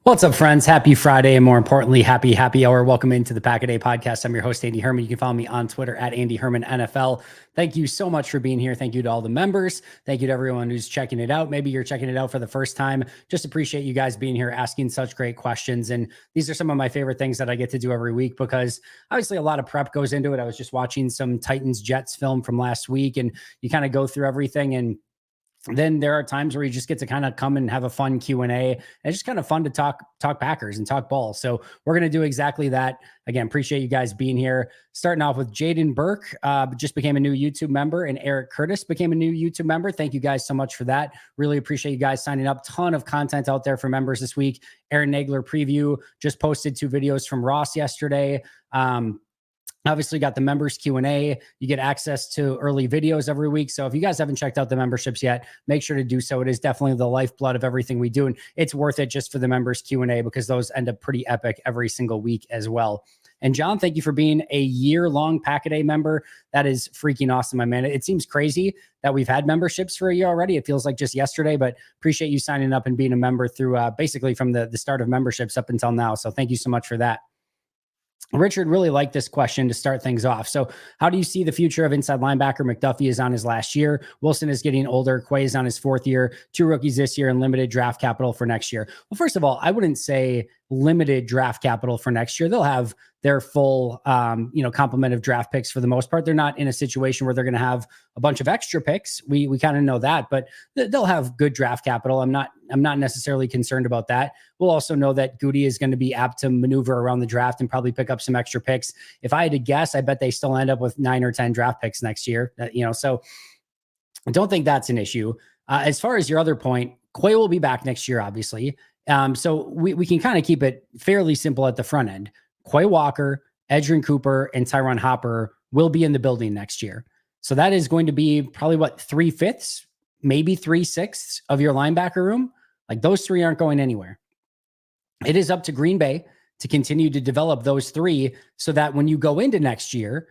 What's up, friends? Happy Friday, and more importantly, happy hour. Welcome into the Pack a Day podcast. I'm your host, Andy Herman. You can follow me on Twitter at Andy Herman NFL. Thank you so much for being here. Thank you to all the members. Thank you to everyone who's checking it out. Maybe you're checking it out for the first time. Just appreciate you guys being here, asking such great questions. And these are some of my favorite things that I get to do every week because obviously a lot of prep goes into it. I was just watching some Titans Jets film from last week, and you kind of go through everything, and then there are times where you just get to kind of come and have a fun Q&A. And it's just kind of fun to talk Packers and talk ball. So we're going to do exactly that. Again, appreciate you guys being here. Starting off with Jaden Burke, just became a new YouTube member, and Eric Curtis became a new YouTube member. Thank you guys so much for that. Really appreciate you guys signing up. Ton of content out there for members this week. Aaron Nagler preview, just posted 2 videos from Ross yesterday. Obviously got the members Q&A. You get access to early videos every week. So if you guys haven't checked out the memberships yet, make sure to do so. It is definitely the lifeblood of everything we do. And it's worth it just for the members Q&A because those end up pretty epic every single week as well. And John, thank you for being a year-long Pack-A-Day member. That is freaking awesome, my man. It seems crazy that we've had memberships for a year already. It feels like just yesterday, but appreciate you signing up and being a member through basically from the start of memberships up until now. So thank you so much for that. Richard really liked this question to start things off. So how do you see the future of inside linebacker? McDuffie is on his last year. Wilson is getting older. Quay is on his 4th year. 2 rookies this year and limited draft capital for next year. Well, first of all, I wouldn't say limited draft capital for next year. They'll have their full, complement of draft picks for the most part. They're not in a situation where they're going to have a bunch of extra picks. We kind of know that, but they'll have good draft capital. I'm not necessarily concerned about that. We'll also know that Goody is going to be apt to maneuver around the draft and probably pick up some extra picks. If I had to guess, I bet they still end up with 9 or 10 draft picks next year. So I don't think that's an issue. As far as your other point, Quay will be back next year, obviously. So we can kind of keep it fairly simple at the front end. Quay Walker, Edgerrin Cooper, and Tyron Hopper will be in the building next year. So that is going to be probably 3/5, maybe 3/6 of your linebacker room. Like those 3 aren't going anywhere. It is up to Green Bay to continue to develop those 3 so that when you go into next year,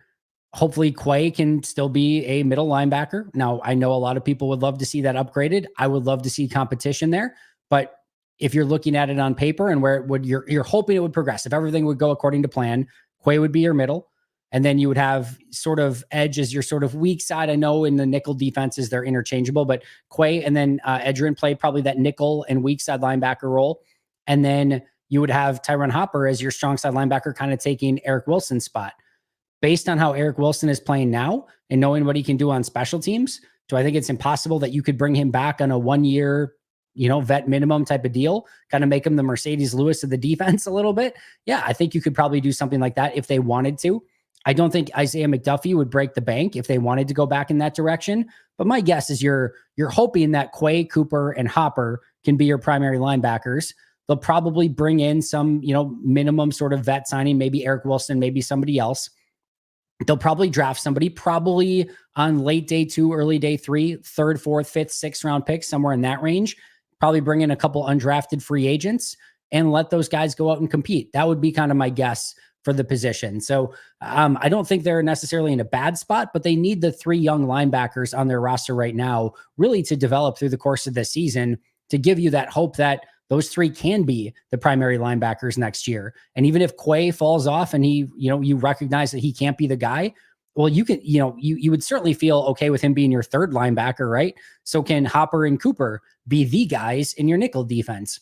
hopefully Quay can still be a middle linebacker. Now, I know a lot of people would love to see that upgraded. I would love to see competition there, but if you're looking at it on paper and where it would, you're hoping it would progress. If everything would go according to plan, Quay would be your middle. And then you would have sort of Edge as your sort of weak side. I know in the nickel defenses, they're interchangeable, but Quay and then Edgerrin played probably that nickel and weak side linebacker role. And then you would have Tyron Hopper as your strong side linebacker, kind of taking Eric Wilson's spot. Based on how Eric Wilson is playing now and knowing what he can do on special teams, do I think it's impossible that you could bring him back on a 1-year vet minimum type of deal, kind of make him the Mercedes Lewis of the defense a little bit? Yeah, I think you could probably do something like that if they wanted to. I don't think Isaiah McDuffie would break the bank if they wanted to go back in that direction. But my guess is you're hoping that Quay, Cooper, and Hopper can be your primary linebackers. They'll probably bring in some, minimum sort of vet signing, maybe Eric Wilson, maybe somebody else. They'll probably draft somebody probably on late day 2, early day 3, 3rd, 4th, 5th, 6th round picks, somewhere in that range. Probably bring in a couple undrafted free agents and let those guys go out and compete. That would be kind of my guess for the position. So I don't think they're necessarily in a bad spot, but they need the 3 young linebackers on their roster right now really to develop through the course of the season to give you that hope that those 3 can be the primary linebackers next year. And even if Quay falls off and he, you recognize that he can't be the guy, well, you can, you would certainly feel okay with him being your 3rd linebacker, right? So can Hopper and Cooper be the guys in your nickel defense?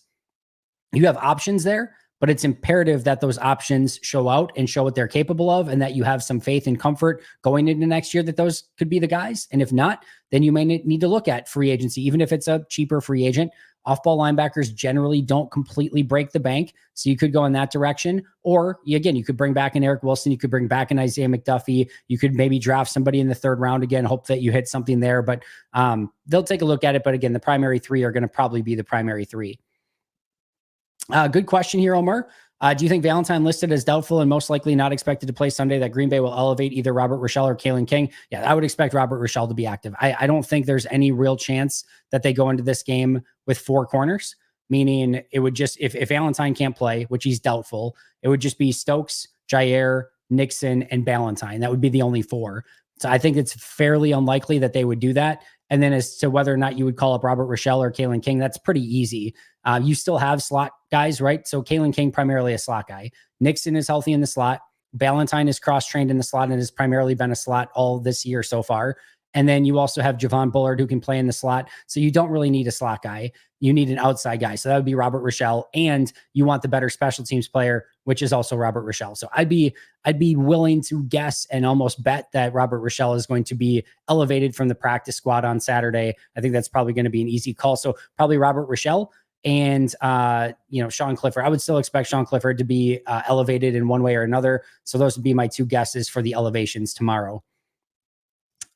You have options there, but it's imperative that those options show out and show what they're capable of, and that you have some faith and comfort going into next year that those could be the guys. And if not, then you may need to look at free agency, even if it's a cheaper free agent. Off-ball linebackers generally don't completely break the bank, so you could go in that direction. Or, again, you could bring back an Eric Wilson. You could bring back an Isaiah McDuffie. You could maybe draft somebody in the 3rd round again, hope that you hit something there. But they'll take a look at it. But again, the primary 3 are going to probably be the primary 3. Good question here, Omar. Do you think Valentine listed as doubtful and most likely not expected to play Sunday, that Green Bay will elevate either Robert Rochelle or Kalen King? Yeah, I would expect Robert Rochelle to be active. I don't think there's any real chance that they go into this game with 4 corners, meaning it would just, if Valentine can't play, which he's doubtful, it would just be Stokes, Jair, Nixon, and Valentine. That would be the only 4. So I think it's fairly unlikely that they would do that. And then as to whether or not you would call up Robert Rochelle or Kalen King, that's pretty easy. You still have slot guys, right? So Kalen King, primarily a slot guy. Nixon is healthy in the slot. Ballantyne is cross-trained in the slot and has primarily been a slot all this year so far. And then you also have Javon Bullard who can play in the slot. So you don't really need a slot guy. You need an outside guy. So that would be Robert Rochelle. And you want the better special teams player, which is also Robert Rochelle. So I'd be willing to guess and almost bet that Robert Rochelle is going to be elevated from the practice squad on Saturday. I think that's probably going to be an easy call. So probably Robert Rochelle and Sean Clifford. I would still expect Sean Clifford to be elevated in one way or another. So those would be my two guesses for the elevations tomorrow.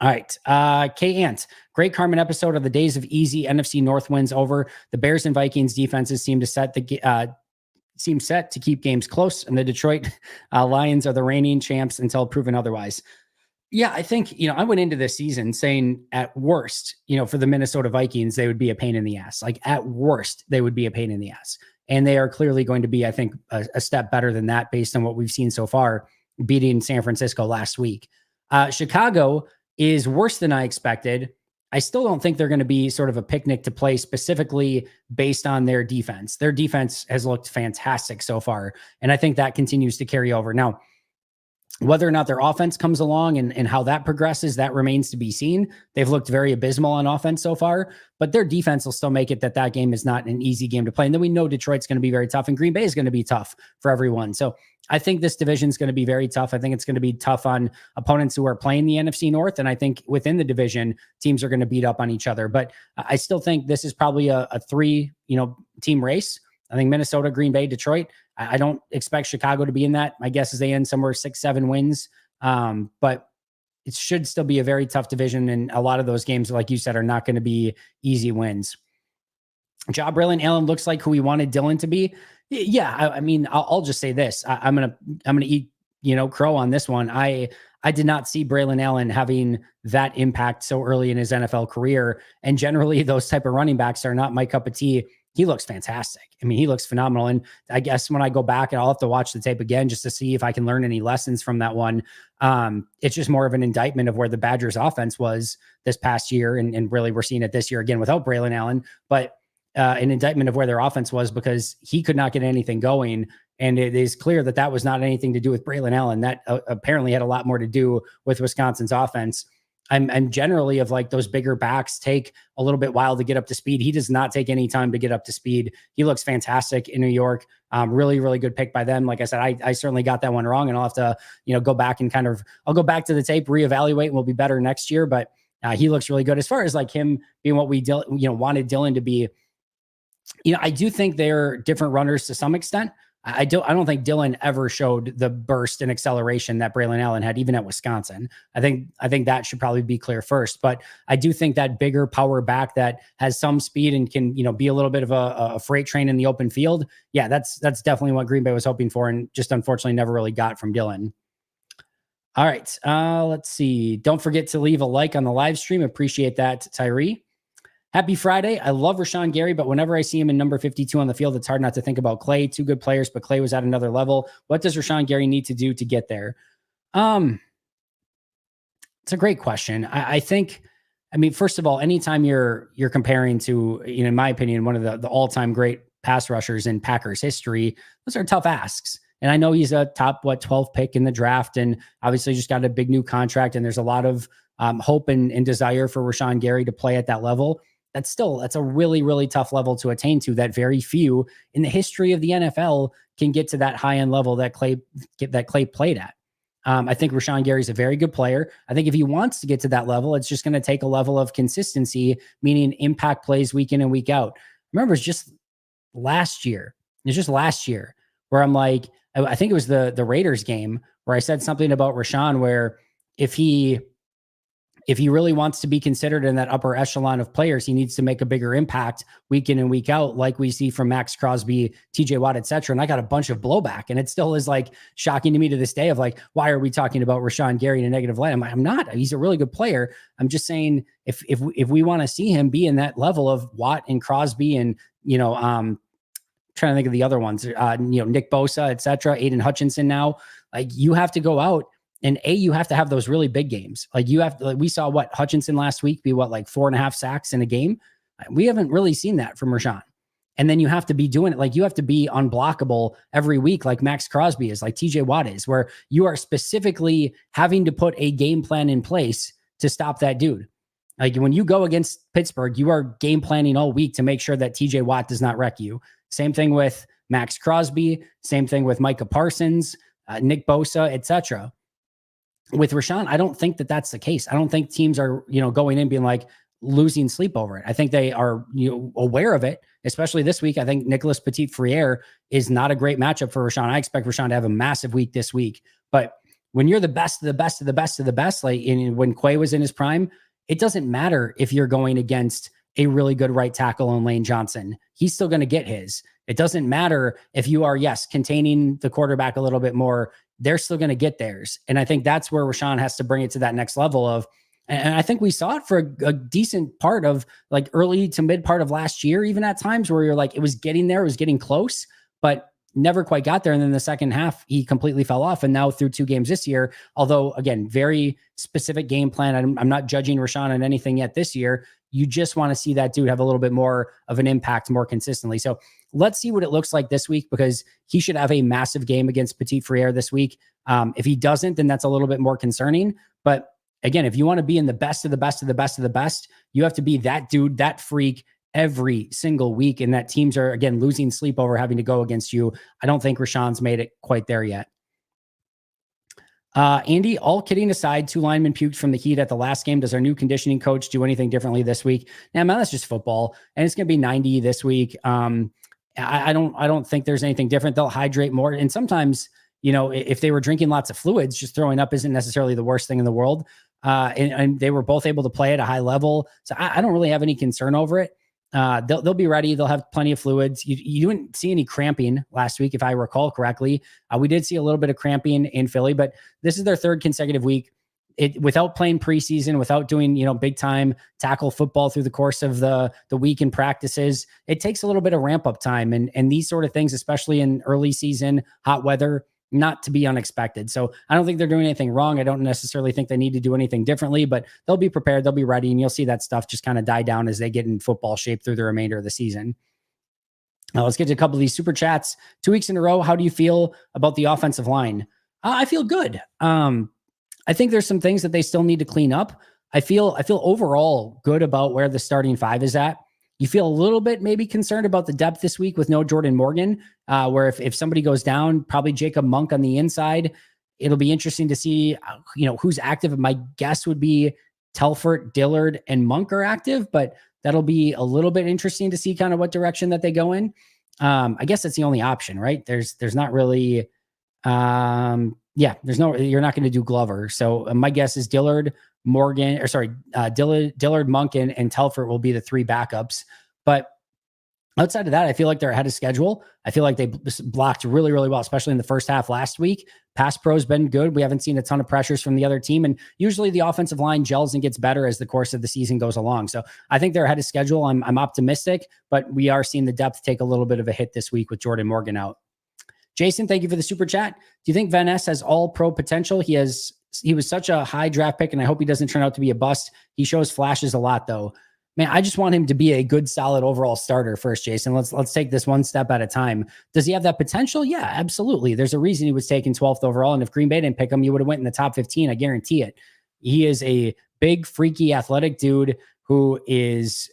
All right. K Ant, great Carmen episode of the days of easy NFC North wins over. The Bears and Vikings defenses seem set to keep games close, and the Detroit Lions are the reigning champs until proven otherwise. Yeah, I think, I went into this season saying at worst, for the Minnesota Vikings, they would be a pain in the ass. Like at worst, they would be a pain in the ass. And they are clearly going to be, I think, a step better than that based on what we've seen so far, beating San Francisco last week. Chicago is worse than I expected. I still don't think they're going to be sort of a picnic to play specifically based on their defense. Their defense has looked fantastic so far, and I think that continues to carry over. Now, whether or not their offense comes along and how that progresses, that remains to be seen. They've looked very abysmal on offense so far, but their defense will still make it that game is not an easy game to play. And then we know Detroit's going to be very tough and Green Bay is going to be tough for everyone. So I think this division is going to be very tough. I think it's going to be tough on opponents who are playing the NFC North. And I think within the division, teams are going to beat up on each other. But I still think this is probably a three, team race. I think Minnesota, Green Bay, Detroit. I don't expect Chicago to be in that. My guess is they end somewhere 6-7 wins. But it should still be a very tough division. And a lot of those games, like you said, are not going to be easy wins. Braylon Allen looks like who we wanted Dylan to be. Yeah. I mean, I'll just say this. I'm going to eat, crow on this one. I did not see Braylon Allen having that impact so early in his NFL career. And generally those type of running backs are not my cup of tea. He looks fantastic. I mean, he looks phenomenal. And I guess when I go back, and I'll have to watch the tape again just to see if I can learn any lessons from that one. It's just more of an indictment of where the Badgers offense was this past year. And really we're seeing it this year again without Braylon Allen, but an indictment of where their offense was because he could not get anything going. And it is clear that that was not anything to do with Braylon Allen. That apparently had a lot more to do with Wisconsin's offense. I'm generally of like those bigger backs take a little bit while to get up to speed. He does not take any time to get up to speed. He looks fantastic in New York. Really, really good pick by them. Like I said, I certainly got that one wrong, and I'll have to, go back and I'll go back to the tape, reevaluate, and we'll be better next year. But he looks really good as far as like him being what we, wanted Dylan to be. I do think they're different runners to some extent. I don't think Dylan ever showed the burst and acceleration that Braylon Allen had, even at Wisconsin. I think that should probably be clear first. But I do think that bigger power back that has some speed and can, be a little bit of a freight train in the open field. Yeah, that's definitely what Green Bay was hoping for, and just unfortunately never really got from Dylan. All right, let's see. Don't forget to leave a like on the live stream. Appreciate that, Tyree. Happy Friday. I love Rashawn Gary, but whenever I see him in number 52 on the field, it's hard not to think about Clay. Two good players, but Clay was at another level. What does Rashawn Gary need to do to get there? It's a great question. I think, first of all, anytime you're comparing to, in my opinion, one of the all-time great pass rushers in Packers history, those are tough asks. And I know he's a top, 12 pick in the draft, and obviously just got a big new contract, and there's a lot of hope and desire for Rashawn Gary to play at that level. That's a really, really tough level to attain to, that very few in the history of the NFL can get to that high-end level that Clay played at. I think Rashawn Gary is a very good player. I think if he wants to get to that level, it's just going to take a level of consistency, meaning impact plays week in and week out. Remember, it's just last year where I'm like, I think it was the Raiders game where I said something about Rashawn, where if he really wants to be considered in that upper echelon of players, he needs to make a bigger impact week in and week out, like we see from Max Crosby, TJ Watt, et cetera. And I got a bunch of blowback, and it still is like shocking to me to this day of like, why are we talking about Rashawn Gary in a negative light? I'm not. He's a really good player. I'm just saying if we want to see him be in that level of Watt and Crosby and, trying to think of the other ones, Nick Bosa, et cetera, Aiden Hutchinson now, like you have to go out. And you have to have those really big games. Like we saw Hutchinson last week be 4.5 sacks in a game. We haven't really seen that from Rashawn. And then you have to be doing it. Like you have to be unblockable every week, like Max Crosby is, like TJ Watt is, where you are specifically having to put a game plan in place to stop that dude. Like when you go against Pittsburgh, you are game planning all week to make sure that TJ Watt does not wreck you. Same thing with Max Crosby. Same thing with Micah Parsons, Nick Bosa, etc. With Rashawn, I don't think that that's the case. I don't think teams are, going in being like losing sleep over it. I think they are, aware of it, especially this week. I think Nicholas Petit-Frere is not a great matchup for Rashawn. I expect Rashawn to have a massive week this week. But when you're the best of the best of the best of the best, like when Quay was in his prime, it doesn't matter if you're going against a really good right tackle in Lane Johnson. He's still going to get his. It doesn't matter if you are, yes, containing the quarterback a little bit more. They're still going to get theirs. And I think that's where Rashawn has to bring it to that next level of, and I think we saw it for a decent part of like early to mid part of last year, even at times where you're like, it was getting there, it was getting close, but never quite got there. And then the second half, he completely fell off. And now through 2 games this year, although again, very specific game plan. I'm not judging Rashawn on anything yet this year. You just want to see that dude have a little bit more of an impact more consistently. So let's see what it looks like this week, because he should have a massive game against Petit-Frere this week. If he doesn't, then that's a little bit more concerning. But again, if you want to be in the best of the best of the best of the best, you have to be that dude, that freak every single week. And that teams are, again, losing sleep over having to go against you. I don't think Rashawn's made it quite there yet. Andy, all kidding aside, 2 linemen puked from the heat at the last game. Does our new conditioning coach do anything differently this week? Nah, man, that's just football. And it's going to be 90 this week. I don't think there's anything different. They'll hydrate more. And sometimes, if they were drinking lots of fluids, just throwing up isn't necessarily the worst thing in the world. And they were both able to play at a high level. So I don't really have any concern over it. They'll be ready. They'll have plenty of fluids. You didn't see any cramping last week, if I recall correctly. We did see a little bit of cramping in Philly, but this is their 3rd consecutive week. Without playing preseason, without doing, big time tackle football through the course of the week in practices, it takes a little bit of ramp up time. And these sort of things, especially in early season, hot weather, not to be unexpected. So I don't think they're doing anything wrong. I don't necessarily think they need to do anything differently, but they'll be prepared. They'll be ready. And you'll see that stuff just kind of die down as they get in football shape through the remainder of the season. Now let's get to a couple of these super chats. 2 weeks in a row. How do you feel about the offensive line? I feel good. I think there's some things that they still need to clean up. I feel overall good about where the starting 5 is at. You feel a little bit maybe concerned about the depth this week with no Jordan Morgan, where if somebody goes down, probably Jacob Monk on the inside. It'll be interesting to see, who's active. My guess would be Telfort, Dillard, and Monk are active, but that'll be a little bit interesting to see kind of what direction that they go in. I guess that's the only option, right? There's not really, you're not going to do Glover. So my guess is Dillard, Dillard, Monk, and Telfort will be the 3 backups. But outside of that, I feel like they're ahead of schedule. I feel like they blocked really, really well, especially in the first half last week. Pass pro's been good. We haven't seen a ton of pressures from the other team. And usually the offensive line gels and gets better as the course of the season goes along. So I think they're ahead of schedule. I'm optimistic, but we are seeing the depth take a little bit of a hit this week with Jordan Morgan out. Jason, thank you for the super chat. Do you think Van Ness has all pro potential? He was such a high draft pick, and I hope he doesn't turn out to be a bust. He shows flashes a lot, though. Man, I just want him to be a good, solid overall starter first, Jason. Let's take this one step at a time. Does he have that potential? Yeah, absolutely. There's a reason he was taken 12th overall, and if Green Bay didn't pick him, he would have went in the top 15. I guarantee it. He is a big, freaky, athletic dude who is,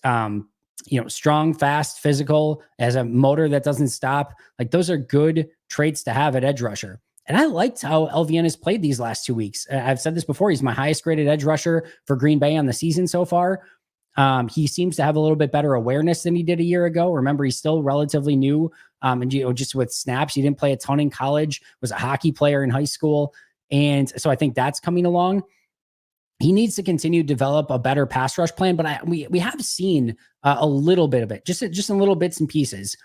strong, fast, physical, has a motor that doesn't stop. Like, those are good traits to have at edge rusher. And I liked how LVN has played these last 2 weeks. I've said this before. He's my highest graded edge rusher for Green Bay on the season so far. He seems to have a little bit better awareness than he did a year ago. Remember, he's still relatively new. And just with snaps, he didn't play a ton in college, was a hockey player in high school. And so I think that's coming along. He needs to continue to develop a better pass rush plan, but we have seen a little bit of it, just in little bits and pieces.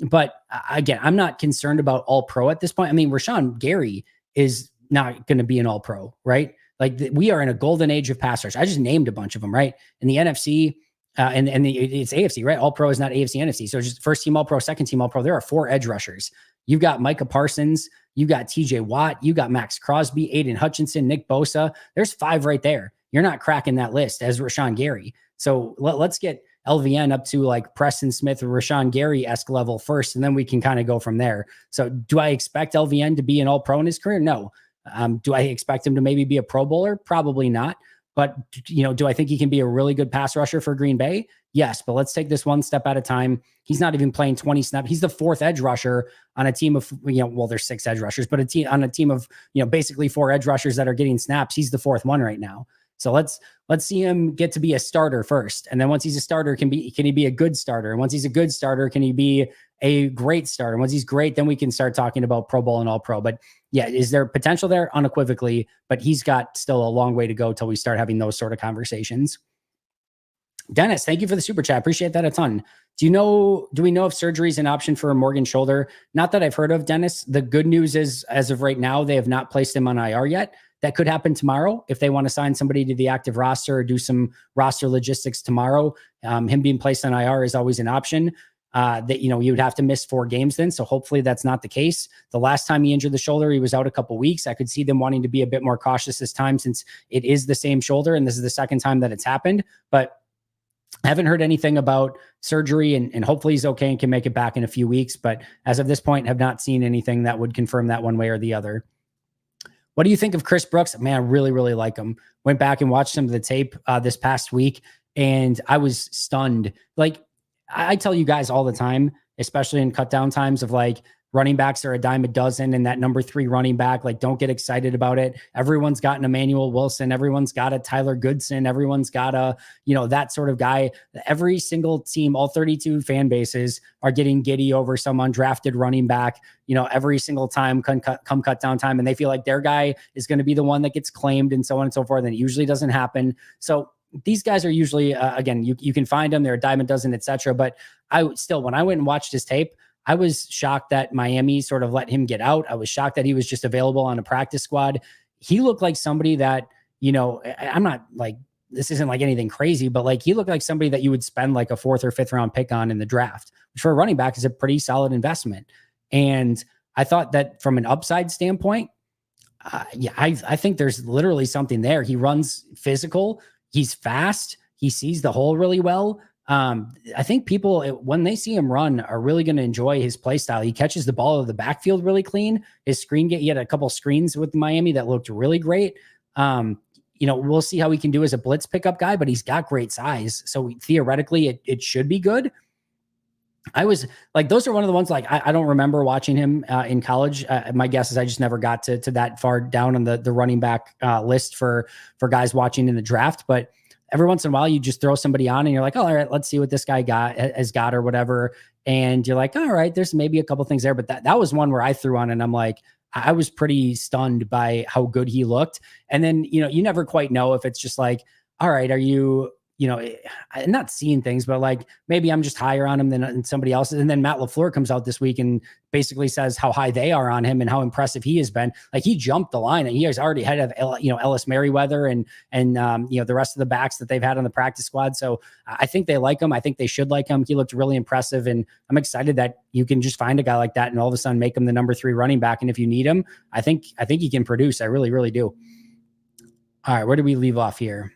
But again, I'm not concerned about all pro at this point. I mean, Rashawn Gary is not going to be an all pro, right? Like we are in a golden age of pass rush. I just named a bunch of them, right? In the NFC it's AFC, right? All pro is not AFC, NFC. So just first team all pro, second team all pro. There are 4 edge rushers. You've got Micah Parsons, you got TJ Watt, you got Max Crosby, Aiden Hutchinson, Nick Bosa. There's 5 right there. You're not cracking that list as Rashawn Gary. So let's get LVN up to like Preston Smith or Rashawn Gary-esque level first, and then we can kind of go from there. So do I expect LVN to be an all-pro in his career? No. Do I expect him to maybe be a Pro Bowler? Probably not. But, do I think he can be a really good pass rusher for Green Bay? Yes, but let's take this one step at a time. He's not even playing 20 snaps. He's the fourth edge rusher on a team of, well, there's 6 edge rushers, but on a team of, basically 4 edge rushers that are getting snaps. He's the fourth one right now. So let's see him get to be a starter first. And then once he's a starter, can he be a good starter? And once he's a good starter, can he be a great starter? And once he's great, then we can start talking about Pro Bowl and all pro. But yeah, is there potential there? Unequivocally, but he's got still a long way to go till we start having those sort of conversations. Dennis, thank you for the super chat. Appreciate that a ton. Do we know if surgery is an option for a Morgan shoulder? Not that I've heard of, Dennis. The good news is, as of right now, they have not placed him on IR yet. That could happen tomorrow if they want to sign somebody to the active roster or do some roster logistics tomorrow. Him being placed on IR is always an option. That you would have to miss 4 games then. So hopefully that's not the case. The last time he injured the shoulder, he was out a couple weeks. I could see them wanting to be a bit more cautious this time since it is the same shoulder and this is the second time that it's happened. But I haven't heard anything about surgery, and hopefully he's okay and can make it back in a few weeks. But as of this point, have not seen anything that would confirm that one way or the other. What do you think of Chris Brooks? Man, I really, really like him. Went back and watched some of the tape this past week, and I was stunned. Like, I tell you guys all the time, especially in cut down times, of like, running backs are a dime a dozen, and that number 3 running back, like, don't get excited about it. Everyone's got an Emmanuel Wilson. Everyone's got a Tyler Goodson. Everyone's got a, that sort of guy. Every single team, all 32 fan bases are getting giddy over some undrafted running back, every single time come cut down time. And they feel like their guy is going to be the one that gets claimed and so on and so forth. And it usually doesn't happen. So these guys are usually, again, you can find them. They're a dime a dozen, et cetera. But when I went and watched his tape, I was shocked that Miami sort of let him get out. I was shocked that he was just available on a practice squad. He looked like somebody that, I'm not like, this isn't like anything crazy, but like, he looked like somebody that you would spend like a 4th or 5th round pick on in the draft, which for a running back is a pretty solid investment. And I thought that from an upside standpoint, I think there's literally something there. He runs physical. He's fast. He sees the hole really well. I think people, when they see him run, are really going to enjoy his play style. He catches the ball out of the backfield really clean. His he had a couple screens with Miami that looked really great. We'll see how he can do as a blitz pickup guy, but he's got great size. So theoretically, it should be good. I was like, those are one of the ones, like, I don't remember watching him in college. My guess is I just never got to that far down on the running back list for guys watching in the draft. But every once in a while, you just throw somebody on and you're like, oh, all right, let's see what this guy has got or whatever. And you're like, all right, there's maybe a couple things there. But that was one where I threw on and I'm like, I was pretty stunned by how good he looked. And then, you never quite know if it's just like, all right, are you, I'm not seeing things, but like, maybe I'm just higher on him than somebody else. And then Matt LaFleur comes out this week and basically says how high they are on him and how impressive he has been. Like, he jumped the line and he has already had, Ellis Merriweather and the rest of the backs that they've had on the practice squad. So I think they like him. I think they should like him. He looked really impressive, and I'm excited that you can just find a guy like that and all of a sudden make him the number 3 running back. And if you need him, I think he can produce. I really, really do. All right. Where do we leave off here?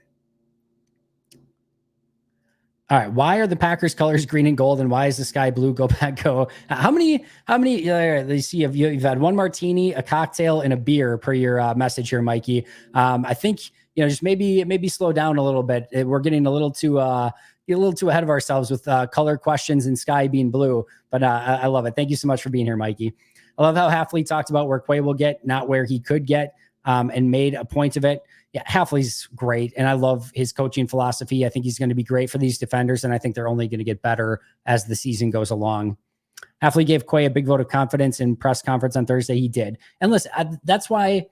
All right. Why are the Packers colors green and gold, and why is the sky blue? Go back, go. How many, let's see, you've had 1 martini, a cocktail, and a beer per your message here, Mikey. I think, just maybe slow down a little bit. We're getting a little too ahead of ourselves with color questions and sky being blue, but I love it. Thank you so much for being here, Mikey. I love how Halfley talked about where Quay will get, not where he could get, and made a point of it. Yeah, Halfley's great, and I love his coaching philosophy. I think he's going to be great for these defenders, and I think they're only going to get better as the season goes along. Halfley gave Quay a big vote of confidence in press conference on Thursday. He did. And listen, that's why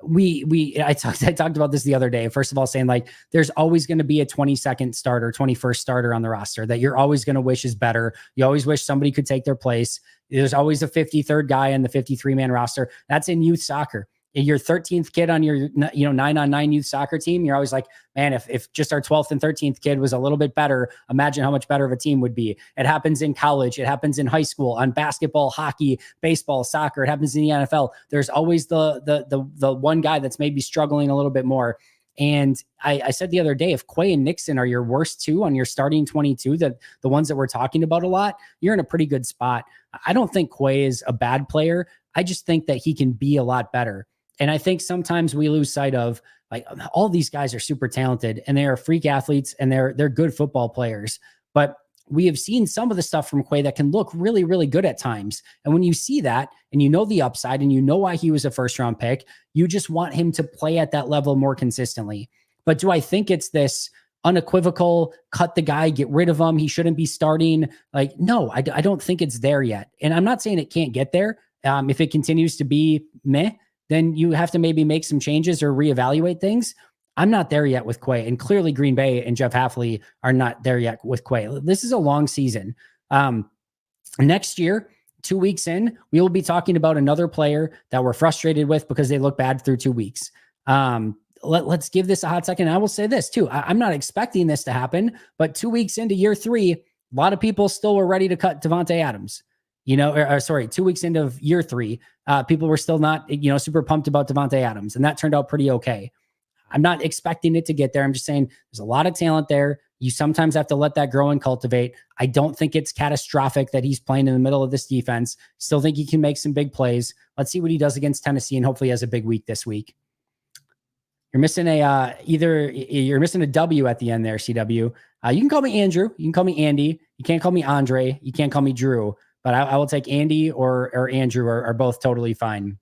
I talked about this the other day. First of all, saying like, there's always going to be a 22nd starter, 21st starter on the roster that you're always going to wish is better. You always wish somebody could take their place. There's always a 53rd guy in the 53-man roster. That's in youth soccer. Your 13th kid on your 9-on-9 youth soccer team, you're always like, man, if just our 12th and 13th kid was a little bit better, imagine how much better of a team would be. It happens in college. It happens in high school, on basketball, hockey, baseball, soccer. It happens in the NFL. There's always the one guy that's maybe struggling a little bit more. And I said the other day, if Quay and Nixon are your worst two on your starting 22, the ones that we're talking about a lot, you're in a pretty good spot. I don't think Quay is a bad player. I just think that he can be a lot better. And I think sometimes we lose sight of, like, all these guys are super talented and they are freak athletes and they're good football players. But we have seen some of the stuff from Quay that can look really, really good at times. And when you see that and you know the upside and you know why he was a first round pick, you just want him to play at that level more consistently. But do I think it's this unequivocal, cut the guy, get rid of him, he shouldn't be starting? Like, no, I don't think it's there yet. And I'm not saying it can't get there. If it continues to be meh, then you have to maybe make some changes or reevaluate things. I'm not there yet with Quay, and clearly Green Bay and Jeff Hafley are not there yet with Quay. This is a long season. Next year, 2 weeks in, we will be talking about another player that we're frustrated with because they look bad through 2 weeks. Let's give this a hot second. I will say this too. I'm not expecting this to happen, but 2 weeks into year 3, a lot of people still were ready to cut Davante Adams. 2 weeks into year 3, people were still not, super pumped about Davante Adams, and that turned out pretty okay. I'm not expecting it to get there. I'm just saying there's a lot of talent there. You sometimes have to let that grow and cultivate. I don't think it's catastrophic that he's playing in the middle of this defense. Still think he can make some big plays. Let's see what he does against Tennessee, and hopefully he has a big week this week. You're missing you're missing a W at the end there, CW. You can call me Andrew. You can call me Andy. You can't call me Andre. You can't call me Drew. But I will take Andy or Andrew are both totally fine.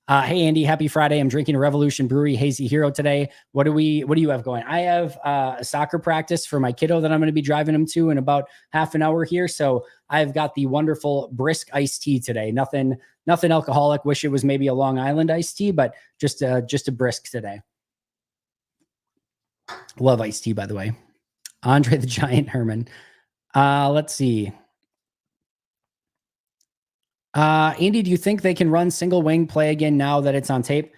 Hey, Andy, happy Friday. I'm drinking a Revolution Brewery Hazy Hero today. What do you have going? I have a soccer practice for my kiddo that I'm going to be driving him to in about half an hour here. So I've got the wonderful brisk iced tea today. Nothing alcoholic. Wish it was maybe a Long Island iced tea, but just a brisk today. Love iced tea, by the way. Andre the Giant Herman. Let's see. Andy, do you think they can run single wing play again now that it's on tape?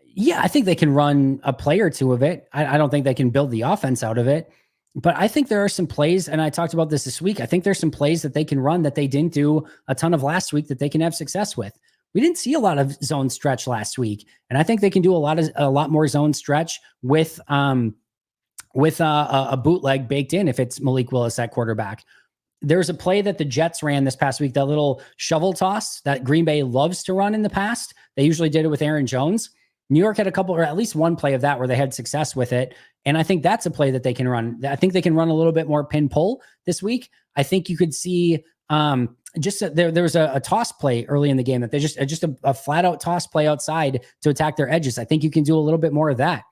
Yeah, I think they can run a play or two of it. I don't think they can build the offense out of it, but I think there are some plays, and I talked about this week. I think there's some plays that they can run that they didn't do a ton of last week that they can have success with. We didn't see a lot of zone stretch last week, and I think they can do a lot more zone stretch with a bootleg baked in if it's Malik Willis at quarterback. There's a play that the Jets ran this past week, that little shovel toss that Green Bay loves to run in the past. They usually did it with Aaron Jones. New York had a couple, or at least one play of that where they had success with it. And I think that's a play that they can run. I think they can run a little bit more pin pull this week. I think you could see there was a toss play early in the game that they just a flat out toss play outside to attack their edges. I think you can do a little bit more of that.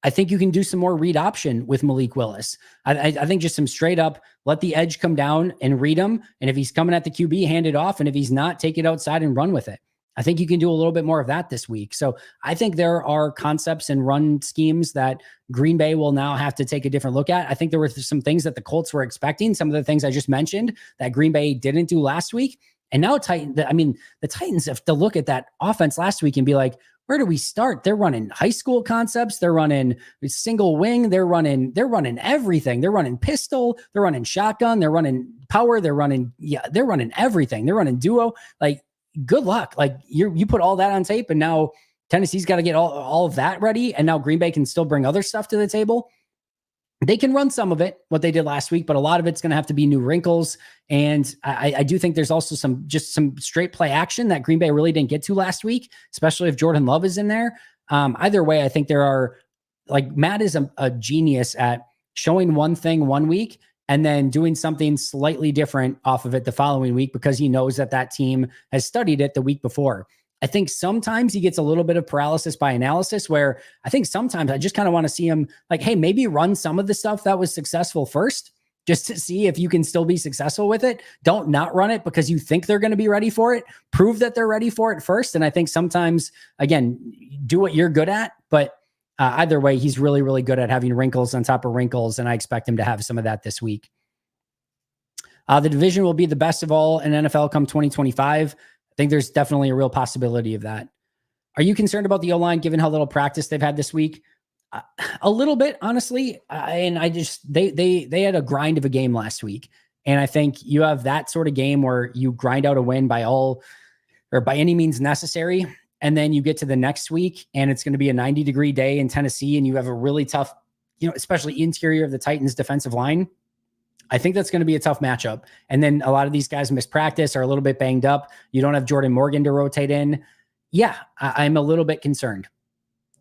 I think you can do some more read option with Malik Willis. I think just some straight up, let the edge come down and read him. And if he's coming at the QB, hand it off. And if he's not, take it outside and run with it. I think you can do a little bit more of that this week. So I think there are concepts and run schemes that Green Bay will now have to take a different look at. I think there were some things that the Colts were expecting, some of the things I just mentioned that Green Bay didn't do last week. And now the Titans have to look at that offense last week and be like, where do we start? They're running high school concepts. They're running single wing. They're running everything. They're running pistol. They're running shotgun. They're running power. They're running everything. They're running duo. Like, good luck. Like, you put all that on tape, and now Tennessee's got to get all of that ready. And now Green Bay can still bring other stuff to the table. They can run some of it, what they did last week, but a lot of it's going to have to be new wrinkles. And I do think there's also some straight play action that Green Bay really didn't get to last week, especially if Jordan Love is in there. Either way, I think there are, like, Matt is a genius at showing one thing one week and then doing something slightly different off of it the following week, because he knows that team has studied it the week before. I think sometimes he gets a little bit of paralysis by analysis, where I think sometimes I just kind of want to see him like, hey, maybe run some of the stuff that was successful first, just to see if you can still be successful with it. Don't not run it because you think they're going to be ready for it. Prove that they're ready for it first. And I think sometimes, again, do what you're good at. But either way, he's really, really good at having wrinkles on top of wrinkles. And I expect him to have some of that this week. The division will be the best of all in NFL come 2025. I think there's definitely a real possibility of that. Are you concerned about the O-line given how little practice they've had this week? A little bit, honestly. And they had a grind of a game last week. And I think you have that sort of game where you grind out a win by any means necessary. and then you get to the next week and it's going to be a 90-degree day in Tennessee and you have a really tough, especially interior of the Titans defensive line, I think that's going to be a tough matchup. And then a lot of these guys miss practice, are a little bit banged up. You don't have Jordan Morgan to rotate in. Yeah, I'm a little bit concerned.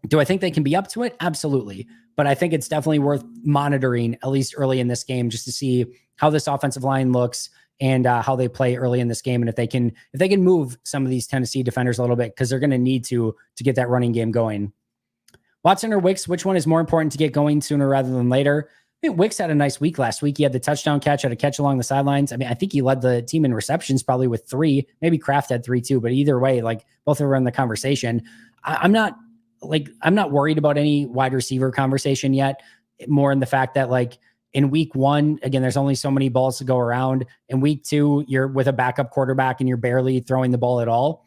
Do I think they can be up to it? Absolutely. But I think it's definitely worth monitoring, at least early in this game, just to see how this offensive line looks and how they play early in this game. And if they can move some of these Tennessee defenders a little bit, because they're going to need to get that running game going. Watson or Wicks, which one is more important to get going sooner rather than later? I mean, Wicks had a nice week last week. He had the touchdown catch, had a catch along the sidelines. I mean, I think he led the team in receptions probably with 3. Maybe Kraft had 3 too, but either way, like both of them are in the conversation. I'm not worried about any wide receiver conversation yet. More in the fact that like in week 1, again, there's only so many balls to go around. In week 2, you're with a backup quarterback and you're barely throwing the ball at all.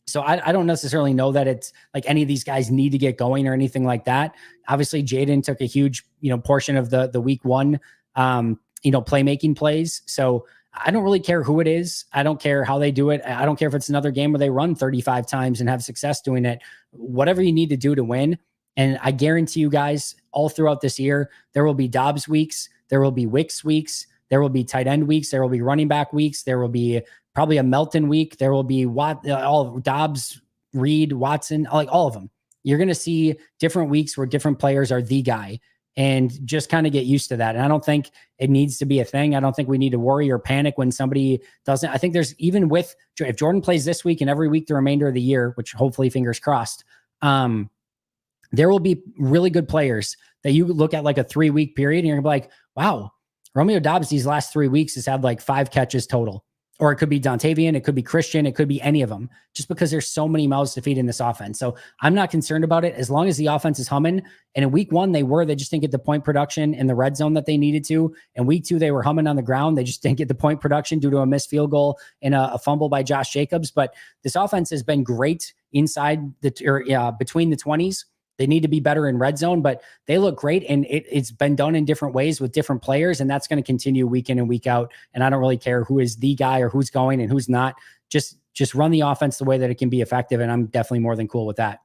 So I don't necessarily know that it's like any of these guys need to get going or anything like that. Obviously, Jaden took a huge, portion of the week 1, playmaking plays. So I don't really care who it is. I don't care how they do it. I don't care if it's another game where they run 35 times and have success doing it. Whatever you need to do to win. And I guarantee you guys, all throughout this year, there will be Dobbs weeks. There will be Wicks weeks. There will be tight end weeks. There will be running back weeks. There will be probably a Melton week. There will be all Dobbs, Reed, Watson, like all of them. You're going to see different weeks where different players are the guy, and just kind of get used to that. And I don't think it needs to be a thing. I don't think we need to worry or panic when somebody doesn't. I think there's even with, if Jordan plays this week and every week the remainder of the year, which hopefully fingers crossed, there will be really good players that you look at like a 3-week period and you're gonna be like, wow, Romeo Dobbs these last 3 weeks has had like 5 catches total. Or it could be Dontavian, it could be Christian, it could be any of them, just because there's so many mouths to feed in this offense. So I'm not concerned about it as long as the offense is humming. And in week 1, they just didn't get the point production in the red zone that they needed to. In week 2, they were humming on the ground. They just didn't get the point production due to a missed field goal and a fumble by Josh Jacobs. But this offense has been great inside between the 20s. They need to be better in red zone, but they look great. And it's been done in different ways with different players. And that's going to continue week in and week out. And I don't really care who is the guy or who's going and who's not. Just run the offense the way that it can be effective. And I'm definitely more than cool with that.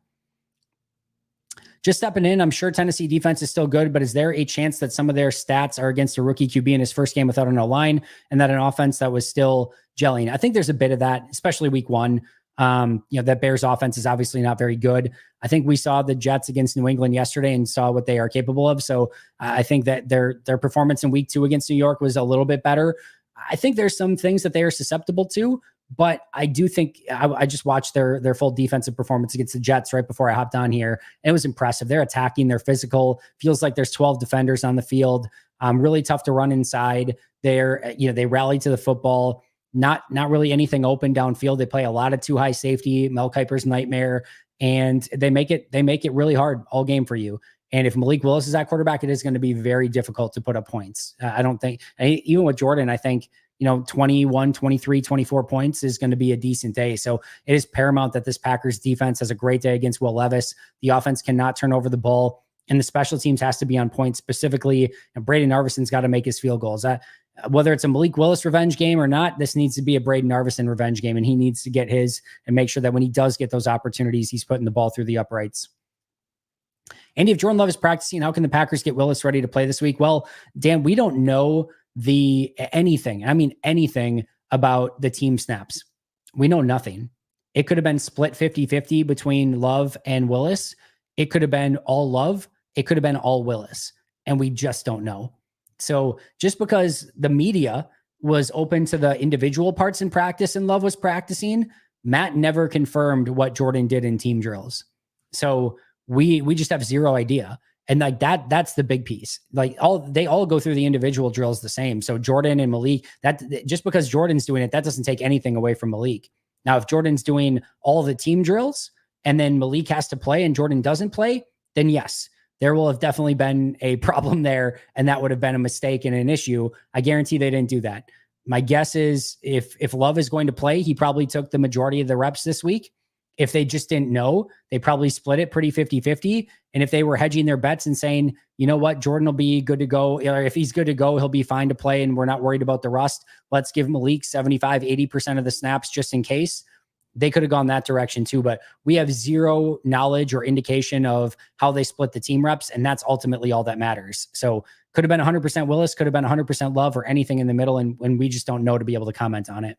Just stepping in, I'm sure Tennessee defense is still good, but is there a chance that some of their stats are against a rookie QB in his first game without an O-line and that an offense that was still gelling? I think there's a bit of that, especially week 1. That Bears offense is obviously not very good. I think we saw the Jets against New England yesterday and saw what they are capable of. So I think that their performance in week 2 against New York was a little bit better. I think there's some things that they are susceptible to, but I do think I just watched their full defensive performance against the Jets right before I hopped on here. And it was impressive. They're attacking, they're physical. Feels like there's 12 defenders on the field. Really tough to run inside. They rally to the football. Not really anything open downfield. They play a lot of too high safety, Mel Kiper's nightmare, and they make it really hard all game for you. And if Malik Willis is at quarterback, it is going to be very difficult to put up points. I don't think, even with Jordan, I think, 21, 23, 24 points is going to be a decent day. So it is paramount that this Packers defense has a great day against Will Levis. The offense cannot turn over the ball, and the special teams has to be on point specifically. And Braden Arvison's got to make his field goals. Whether it's a Malik Willis revenge game or not, this needs to be a Braden Arvison revenge game, and he needs to get his and make sure that when he does get those opportunities, he's putting the ball through the uprights. Andy, if Jordan Love is practicing, how can the Packers get Willis ready to play this week? Well, Dan, we don't know anything about the team snaps. We know nothing. It could have been split 50-50 between Love and Willis. It could have been all Love. It could have been all Willis, and we just don't know. So just because the media was open to the individual parts in practice and Love was practicing, Matt never confirmed what Jordan did in team drills. So we just have zero idea. And like that's the big piece. Like they all go through the individual drills the same. So Jordan and Malik, that just because Jordan's doing it, that doesn't take anything away from Malik. Now, if Jordan's doing all the team drills and then Malik has to play and Jordan doesn't play, then yes, there will have definitely been a problem there, and that would have been a mistake and an issue. I guarantee they didn't do that. My guess is if Love is going to play, he probably took the majority of the reps this week. If they just didn't know, they probably split it pretty 50-50. And if they were hedging their bets and saying, you know what, Jordan will be good to go. Or if he's good to go, he'll be fine to play and we're not worried about the rust. Let's give Malik 75, 80% of the snaps just in case. they could have gone that direction too, but we have zero knowledge or indication of how they split the team reps, and that's ultimately all that matters. So could have been 100% Willis, could have been 100% Love, or anything in the middle, and we just don't know to be able to comment on it.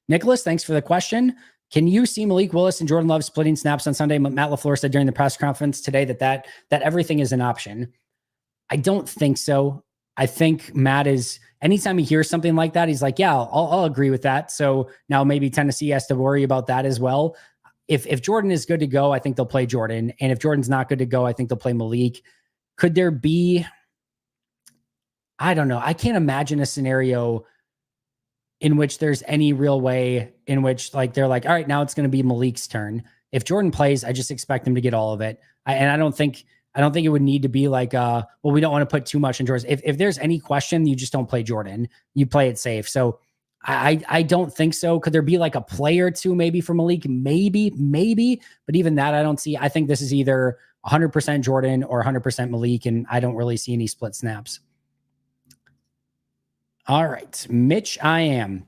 Nicholas, thanks for the question. Can you see Malik Willis and Jordan Love splitting snaps on Sunday? Matt LaFleur said during the press conference today that everything is an option. I don't think so. I think Matt is, anytime he hears something like that, he's like, yeah, I'll agree with that. So now maybe Tennessee has to worry about that as well. If Jordan is good to go, I think they'll play Jordan. And if Jordan's not good to go, I think they'll play Malik. Could there be, I don't know. I can't imagine a scenario in which there's any real way in which like they're like, all right, now it's going to be Malik's turn. If Jordan plays, I just expect him to get all of it. I don't think it would need to be like, well, we don't want to put too much in Jordan. If there's any question, you just don't play Jordan. You play it safe. So I don't think so. Could there be like a play or two maybe for Malik? Maybe. But even that, I don't see. I think this is either 100% Jordan or 100% Malik, and I don't really see any split snaps. All right, Mitch, I am.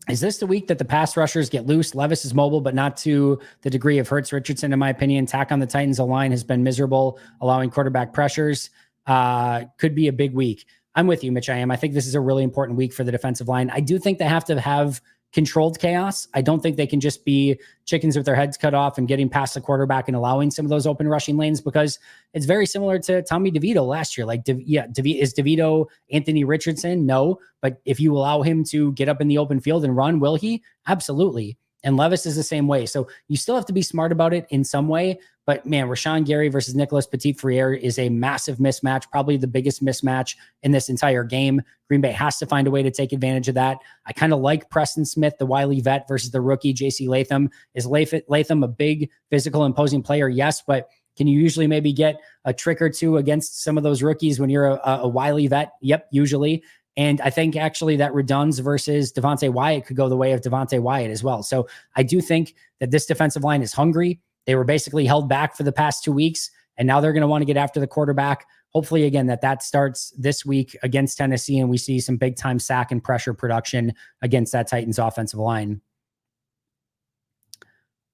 Is this the week that the pass rushers get loose? Levis is mobile, but not to the degree of Hurts Richardson, in my opinion. Tack on the Titans' line has been miserable, allowing quarterback pressures. Could be a big week. I'm with you, Mitch. I am. I think this is a really important week for the defensive line. I do think they have to have controlled chaos. I don't think they can just be chickens with their heads cut off and getting past the quarterback and allowing some of those open rushing lanes, because it's very similar to Tommy DeVito last year. Like, is DeVito Anthony Richardson? No. But if you allow him to get up in the open field and run, will he? Absolutely. And Levis is the same way. So you still have to be smart about it in some way. But man, Rashawn Gary versus Nicholas Petit-Frere is a massive mismatch, probably the biggest mismatch in this entire game. Green Bay has to find a way to take advantage of that. I kind of like Preston Smith, the wily vet, versus the rookie J.C. Latham. Is Latham a big, physical, imposing player? Yes, but can you usually maybe get a trick or two against some of those rookies when you're a wily vet? Yep, usually. And I think actually that Redunds versus Devontae Wyatt could go the way of Devontae Wyatt as well. So I do think that this defensive line is hungry. They were basically held back for the past 2 weeks, and now they're going to want to get after the quarterback. Hopefully, again, that starts this week against Tennessee, and we see some big-time sack and pressure production against that Titans offensive line.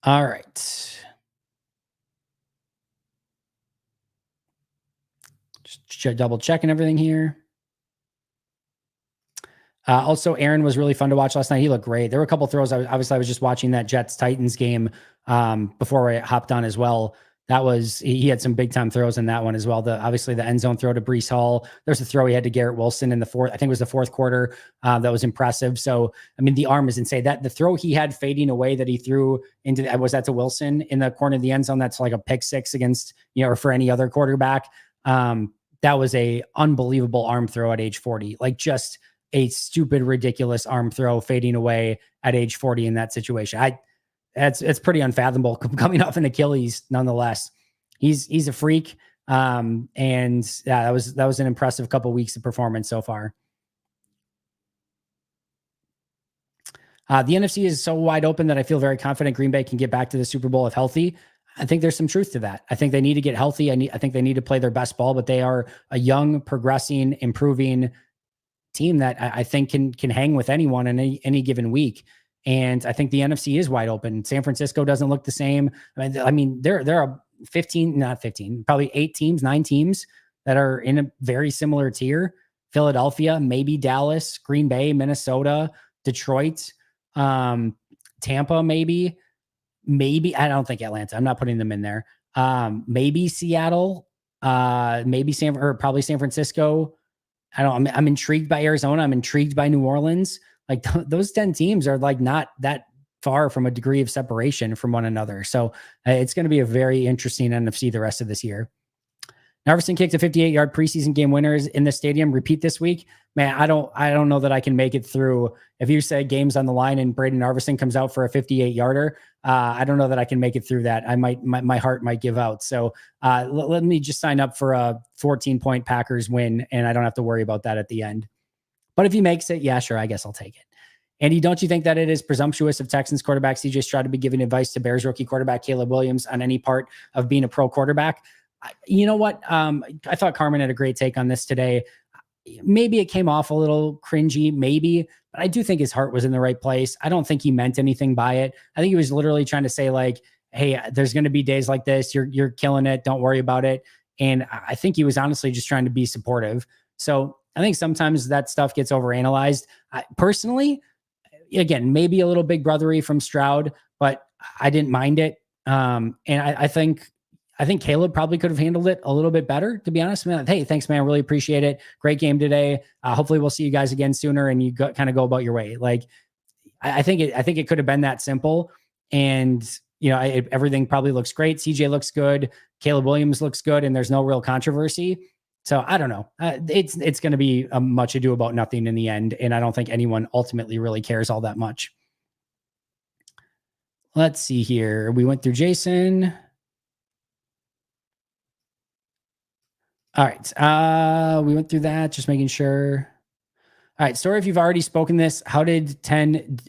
All right. Just double checking everything here. Also, Aaron was really fun to watch last night. He looked great. There were a couple throws. I was just watching that Jets-Titans game before I hopped on as well. He had some big time throws in that one as well. Obviously the end zone throw to Breece Hall. There's a throw he had to Garrett Wilson in the fourth. I think it was the fourth quarter. That was impressive. So, I mean, the arm is insane. That the throw he had fading away that he threw was that to Wilson in the corner of the end zone? That's like a pick six against, or for any other quarterback. That was a unbelievable arm throw at age 40. Like, just a stupid, ridiculous arm throw fading away at age 40 in that situation. It's pretty unfathomable coming off an Achilles. Nonetheless, he's a freak. And yeah, that was an impressive couple of weeks of performance so far. The NFC is so wide open that I feel very confident Green Bay can get back to the Super Bowl if healthy. I think there's some truth to that. I think they need to get healthy. I think they need to play their best ball, but they are a young, progressing, improving team that I think can hang with anyone in any given week. And I think the NFC is wide open. San Francisco doesn't look the same. I mean, there are 9 teams that are in a very similar tier. Philadelphia, maybe Dallas, Green Bay, Minnesota, Detroit, Tampa, maybe. I don't think Atlanta. I'm not putting them in there. Maybe Seattle, maybe probably San Francisco. I'm intrigued by Arizona. I'm intrigued by New Orleans. Like those 10 teams are like not that far from a degree of separation from one another. So it's going to be a very interesting NFC the rest of this year. Narveson kicked a 58-yard preseason game winners in the stadium. Repeat this week. Man, I don't know that I can make it through. If you say game's on the line and Braden Narveson comes out for a 58-yarder, I don't know that I can make it through that. My heart might give out. So let me just sign up for a 14-point Packers win, and I don't have to worry about that at the end. But if he makes it, yeah, sure, I guess I'll take it. Andy, don't you think that it is presumptuous of Texans quarterback CJ Stroud to be giving advice to Bears rookie quarterback Caleb Williams on any part of being a pro quarterback? You know what? I thought Carmen had a great take on this today. maybe it came off a little cringy, maybe, but I do think his heart was in the right place. I don't think he meant anything by it. I think he was literally trying to say like, "Hey, there's going to be days like this. You're killing it. Don't worry about it." And I think he was honestly just trying to be supportive. So I think sometimes that stuff gets overanalyzed. Personally, again, maybe a little big brothery from Stroud, but I didn't mind it. And I think Caleb probably could have handled it a little bit better, to be honest. Man, hey, thanks, man. Really appreciate it. Great game today. Hopefully, we'll see you guys again sooner, and you kind of go about your way. Like, I think it could have been that simple. And everything probably looks great. CJ looks good. Caleb Williams looks good, and there's no real controversy. So I don't know. It's going to be a much ado about nothing in the end, and I don't think anyone ultimately really cares all that much. Let's see here. We went through Jason. All right. We went through that, just making sure. All right. Sorry if you've already spoken this. How did 10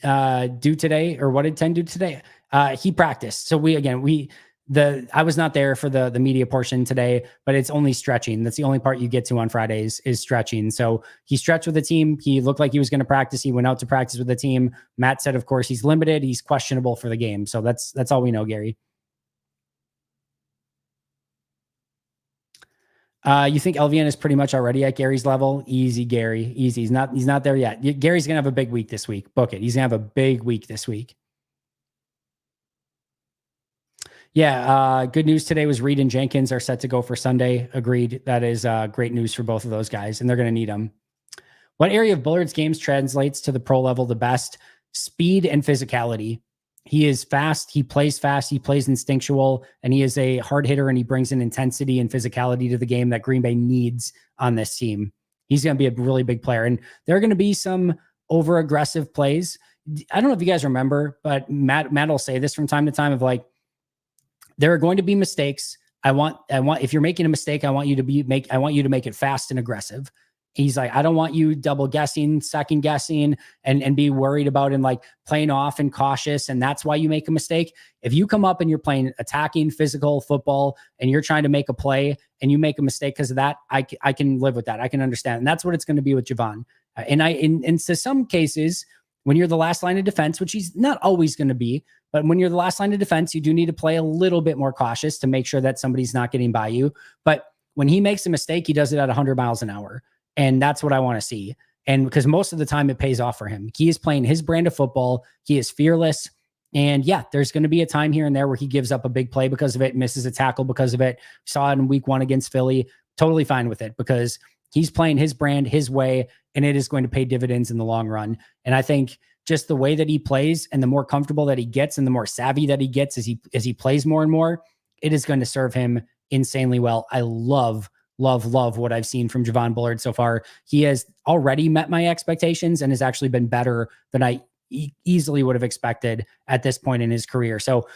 do today? Or what did 10 do today? He practiced. So I was not there for the media portion today, but it's only stretching. That's the only part you get to on Fridays is stretching. So he stretched with the team. He looked like he was going to practice. He went out to practice with the team. Matt said, of course, he's limited. He's questionable for the game. So that's all we know, Gary. You think LVN is pretty much already at Gary's level? Easy, Gary. Easy. He's not there yet. Gary's gonna have a big week this week. Book it. He's gonna have a big week this week. Yeah. Good news today was Reed and Jenkins are set to go for Sunday. Agreed. That is great news for both of those guys, and they're gonna need them. What area of Bullard's games translates to the pro level the best? Speed and physicality. He is fast. He plays fast. He plays instinctual, and he is a hard hitter, and he brings an intensity and physicality to the game that Green Bay needs on this team. He's going to be a really big player, and there are going to be some over aggressive plays. I don't know if you guys remember, but Matt will say this from time to time of like, there are going to be mistakes. I want if you're making a mistake, I want you to make it fast and aggressive. He's like, I don't want you double guessing, second guessing, and be worried about and like playing off and cautious. And that's why you make a mistake. If you come up and you're playing attacking physical football and you're trying to make a play and you make a mistake because of that, I can live with that. I can understand. And that's what it's going to be with Javon. And in to some cases, when you're the last line of defense, which he's not always going to be, but when you're the last line of defense, you do need to play a little bit more cautious to make sure that somebody's not getting by you. But when he makes a mistake, he does it at 100 miles an hour. And that's what I want to see. And because most of the time it pays off for him. He is playing his brand of football. He is fearless. And yeah, there's going to be a time here and there where he gives up a big play because of it, misses a tackle because of it. Saw it in week 1 against Philly. Totally fine with it because he's playing his brand his way, and it is going to pay dividends in the long run. And I think just the way that he plays and the more comfortable that he gets and the more savvy that he gets as he plays more and more, it is going to serve him insanely well. I love what I've seen from Javon Bullard so far. He has already met my expectations and has actually been better than I easily would have expected at this point in his career. So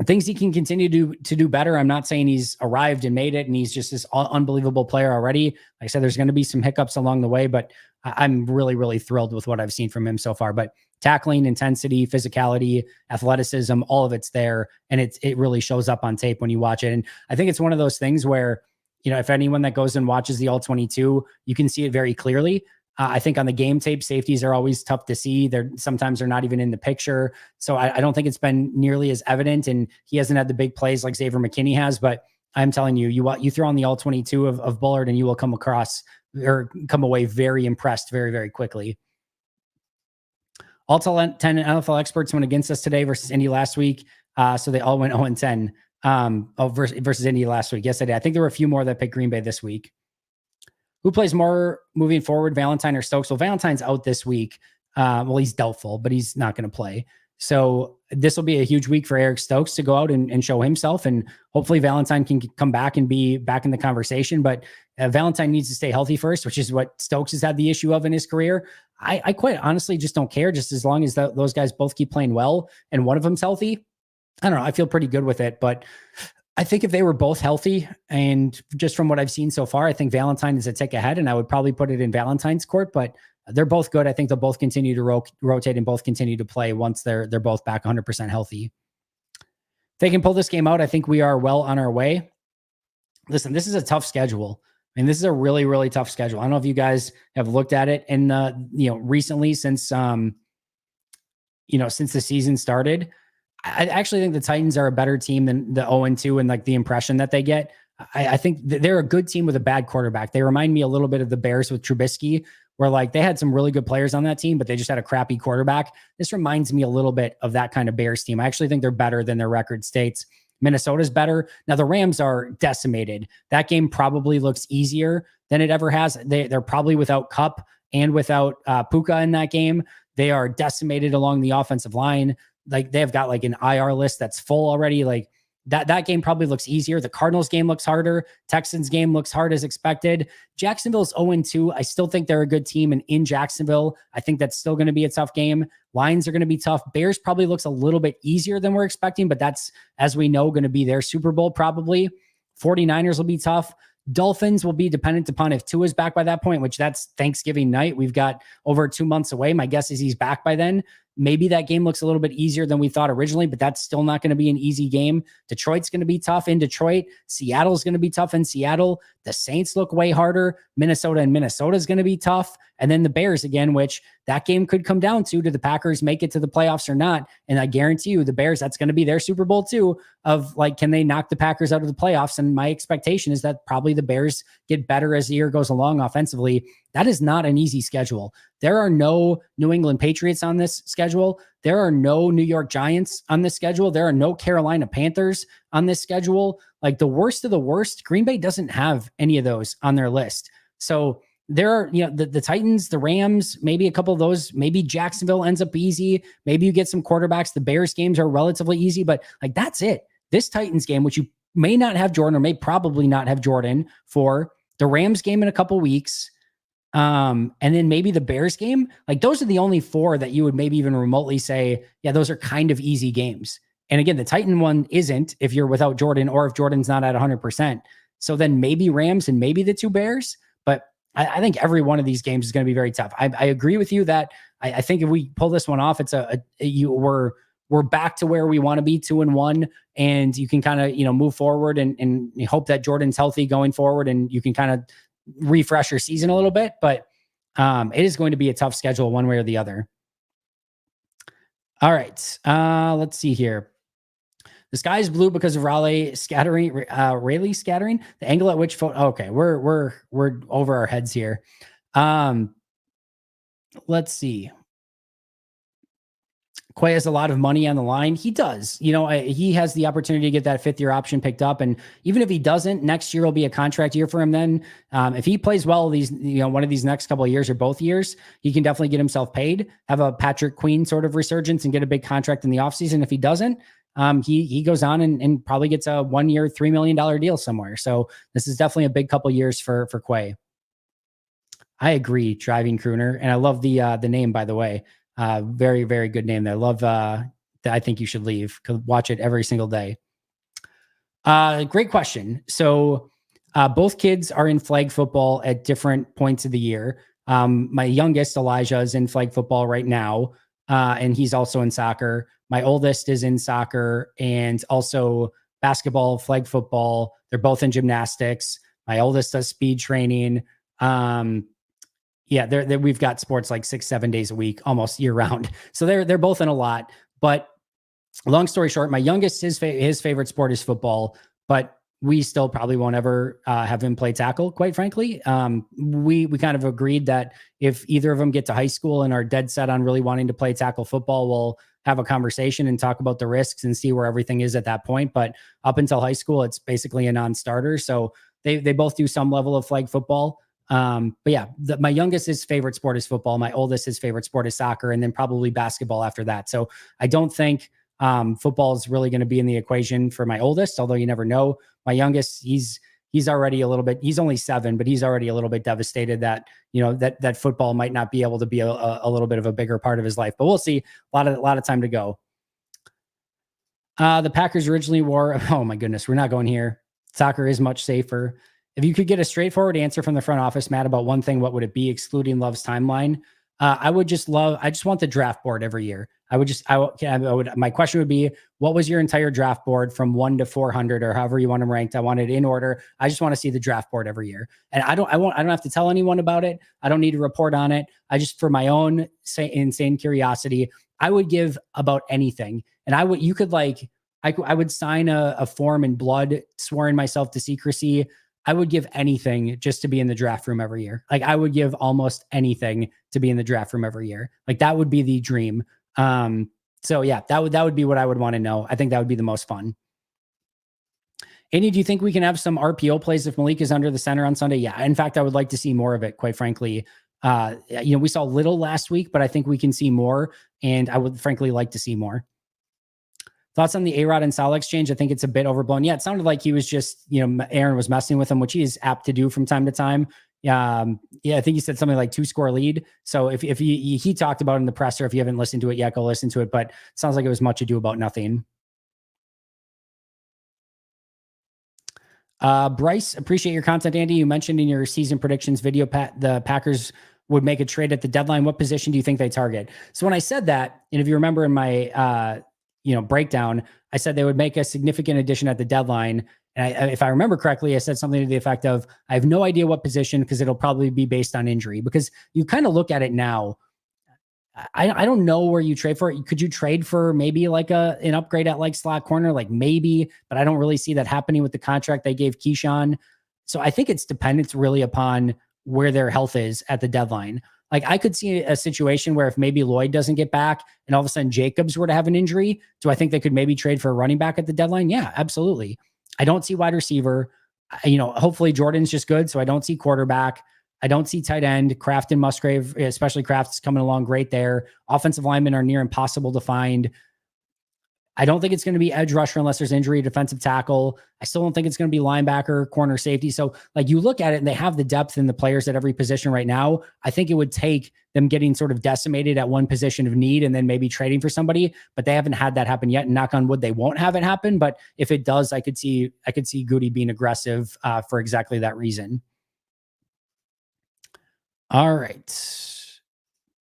things he can continue to do better. I'm not saying he's arrived and made it and he's just this unbelievable player already. Like I said, there's going to be some hiccups along the way, but I'm really, really thrilled with what I've seen from him so far. But tackling, intensity, physicality, athleticism, all of it's there. And it really shows up on tape when you watch it. And I think it's one of those things where, if anyone that goes and watches the All-22, you can see it very clearly. I think on the game tape, safeties are always tough to see. Sometimes they're not even in the picture. So I don't think it's been nearly as evident, and he hasn't had the big plays like Xavier McKinney has. But I'm telling you, you throw on the All-22 of Bullard, and you will come away very impressed very, very quickly. All 10 NFL experts went against us today versus Indy last week. So they all went 0-10 versus Indy last week. Yes, I did. I think there were a few more that picked Green Bay this week. Who plays more moving forward, Valentine or Stokes? Well, Valentine's out this week. Well, he's doubtful, but he's not going to play. So this will be a huge week for Eric Stokes to go out and show himself. And hopefully Valentine can come back and be back in the conversation. But Valentine needs to stay healthy first, which is what Stokes has had the issue of in his career. I quite honestly just don't care, just as long as those guys both keep playing well and one of them's healthy. I don't know. I feel pretty good with it, but I think if they were both healthy, and just from what I've seen so far, I think Valentine is a tick ahead, and I would probably put it in Valentine's court, but they're both good. I think they'll both continue to rotate and both continue to play once they're both back 100% healthy. If they can pull this game out, I think we are well on our way. Listen, this is a tough schedule. And this is a really, really tough schedule. I don't know if you guys have looked at it and recently since the season started. I actually think the Titans are a better team than the 0-2 and like the impression that they get. I think they're a good team with a bad quarterback. They remind me a little bit of the Bears with Trubisky, where like they had some really good players on that team, but they just had a crappy quarterback. This reminds me a little bit of that kind of Bears team. I actually think they're better than their record states. Minnesota's better. Now the Rams are decimated. That game probably looks easier than it ever has. They're probably without Cup and without Puka in that game. They are decimated along the offensive line. Like they've got like an IR list that's full already. Like that game probably looks easier. The Cardinals game looks harder. Texans game looks hard as expected. Jacksonville's 0-2. I still think they're a good team. And in Jacksonville, I think that's still going to be a tough game. Lions are going to be tough. Bears probably looks a little bit easier than we're expecting, but that's, as we know, going to be their Super Bowl probably. 49ers will be tough. Dolphins will be dependent upon if Tua is back by that point, which that's Thanksgiving night. We've got over 2 months away. My guess is he's back by then. Maybe that game looks a little bit easier than we thought originally, but that's still not going to be an easy game. Detroit's going to be tough in Detroit. Seattle's going to be tough in Seattle. The Saints look way harder. Minnesota is going to be tough. And then the Bears again, which that game could come down to the Packers make it to the playoffs or not. And I guarantee you the Bears, that's going to be their Super Bowl too, of like, can they knock the Packers out of the playoffs? And my expectation is that probably the Bears get better as the year goes along offensively. That is not an easy schedule. There are no New England Patriots on this schedule. There are no New York Giants on this schedule. There are no Carolina Panthers on this schedule. Like the worst of the worst, Green Bay doesn't have any of those on their list. So there are, the Titans, the Rams, maybe a couple of those, maybe Jacksonville ends up easy. Maybe you get some quarterbacks. The Bears games are relatively easy, but like that's it. This Titans game, which you may not have Jordan or may probably not have Jordan for, the Rams game in a couple weeks, and then maybe the Bears game, like those are the only four that you would maybe even remotely say, yeah, those are kind of easy games. And again, the Titan one isn't if you're without Jordan or if Jordan's not at 100%. So then maybe Rams and maybe the two Bears. But I think every one of these games is going to be very tough. I agree with you that I think if we pull this one off, it's we're back to where we want to be, 2-1, and you can kind of move forward and hope that Jordan's healthy going forward, and you can kind of refresh your season a little bit. But it is going to be a tough schedule one way or the other. All right, let's see here. The sky is blue because of Raleigh scattering. The angle at which okay, we're over our heads here. Let's see. Quay has a lot of money on the line. He does. He has the opportunity to get that 5th-year option picked up. And even if he doesn't, next year will be a contract year for him then. If he plays well these, one of these next couple of years or both years, he can definitely get himself paid, have a Patrick Queen sort of resurgence and get a big contract in the offseason. If he doesn't, he goes on and probably gets a 1-year, $3 million deal somewhere. So this is definitely a big couple years for Quay. I agree, Driving Crooner. And I love the name, by the way. Very, very good name there. Love that. I think you should leave. Watch it every single day. Great question. So both kids are in flag football at different points of the year. My youngest, Elijah, is in flag football right now. And he's also in soccer. My oldest is in soccer and also basketball, flag football. They're both in gymnastics. My oldest does speed training. Yeah, we've got sports like 6-7 days a week, almost year round. So they're both in a lot. But long story short, my youngest, his favorite sport is football, but we still probably won't ever have him play tackle, quite frankly. We kind of agreed that if either of them get to high school and are dead set on really wanting to play tackle football, we'll have a conversation and talk about the risks and see where everything is at that point. But up until high school, it's basically a non-starter. So they both do some level of flag football. But yeah, my youngest, his favorite sport is football. My oldest, his favorite sport is soccer, and then probably basketball after that. So I don't think football is really going to be in the equation for my oldest, although you never know. My youngest, he's already a little bit, he's only 7, but he's already a little bit devastated that, that football might not be able to be a little bit of a bigger part of his life, but we'll see. A lot of time to go. The Packers originally wore, oh my goodness, we're not going here. Soccer is much safer. If you could get a straightforward answer from the front office, Matt, about one thing, what would it be, excluding Love's timeline? I just want the draft board every year. My question would be, what was your entire draft board from 1 to 400 or however you want them ranked? I want it in order. I just want to see the draft board every year. And I don't have to tell anyone about it. I don't need to report on it. I just, for my own insane curiosity, I would give about anything. And you could like, I would sign a form in blood, swearing myself to secrecy. I would give anything just to be in the draft room every year. Like I would give almost anything to be in the draft room every year. Like that would be the dream. So yeah, that would be what I would want to know. I think that would be the most fun. Andy, do you think we can have some RPO plays if Malik is under the center on Sunday? Yeah. In fact, I would like to see more of it, quite frankly. We saw little last week, but I think we can see more. And I would frankly like to see more. Thoughts on the A-Rod and Salah exchange? I think it's a bit overblown. Yeah, it sounded like he was just, Aaron was messing with him, which he is apt to do from time to time. I think he said something like 2-score lead. So if he talked about it in the presser, if you haven't listened to it yet, go listen to it. But it sounds like it was much ado about nothing. Bryce, appreciate your content, Andy. You mentioned in your season predictions video, the Packers would make a trade at the deadline. What position do you think they target? So when I said that, and if you remember in my breakdown, I said they would make a significant addition at the deadline. And if I remember correctly, I said something to the effect of, I have no idea what position because it'll probably be based on injury. Because you kind of look at it now, I don't know where you trade for it. Could you trade for maybe like an upgrade at like slot corner? Like maybe, but I don't really see that happening with the contract they gave Keyshawn. So I think it's dependent really upon where their health is at the deadline. Like I could see a situation where if maybe Lloyd doesn't get back and all of a sudden Jacobs were to have an injury, do I think they could maybe trade for a running back at the deadline? Yeah, absolutely. I don't see wide receiver. Hopefully Jordan's just good. So I don't see quarterback. I don't see tight end. Kraft and Musgrave, especially Kraft, is coming along great there. Offensive linemen are near impossible to find. I don't think it's going to be edge rusher unless there's injury, defensive tackle. I still don't think it's going to be linebacker, corner, safety. So like you look at it and they have the depth in the players at every position right now. I think it would take them getting sort of decimated at one position of need and then maybe trading for somebody, but they haven't had that happen yet. And knock on wood, they won't have it happen. But if it does, I could see Goody being aggressive for exactly that reason. All right.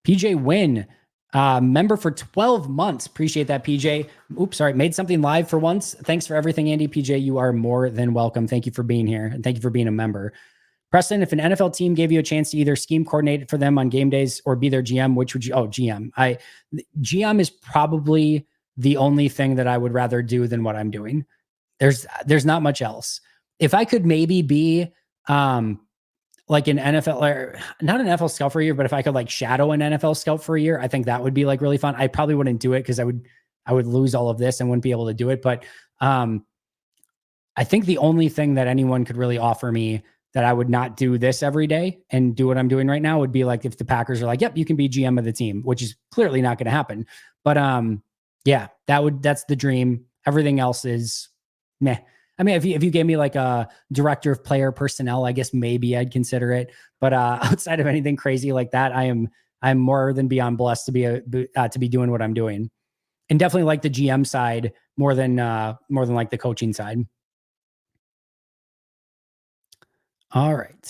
PJ Wynn, member for 12 months. Appreciate that, PJ. Oops, sorry. Made something live for once. Thanks for everything, Andy. PJ, you are more than welcome. Thank you for being here. And thank you for being a member. Preston, if an NFL team gave you a chance to either scheme coordinate for them on game days or be their GM, which would you? Oh, GM. GM is probably the only thing that I would rather do than what I'm doing. There's not much else. If I could maybe be, like an NFL, or not an NFL scout for a year, but if I could like shadow an NFL scout for a year, I think that would be like really fun. I probably wouldn't do it because I would lose all of this and wouldn't be able to do it. But I think the only thing that anyone could really offer me that I would not do this every day and do what I'm doing right now would be like if the Packers are like, yep, you can be GM of the team, which is clearly not going to happen. But yeah, that's the dream. Everything else is meh. I mean, if you gave me like a director of player personnel, I guess maybe I'd consider it. But outside of anything crazy like that, I'm more than beyond blessed to be doing what I'm doing, and definitely like the GM side more than like the coaching side. All right,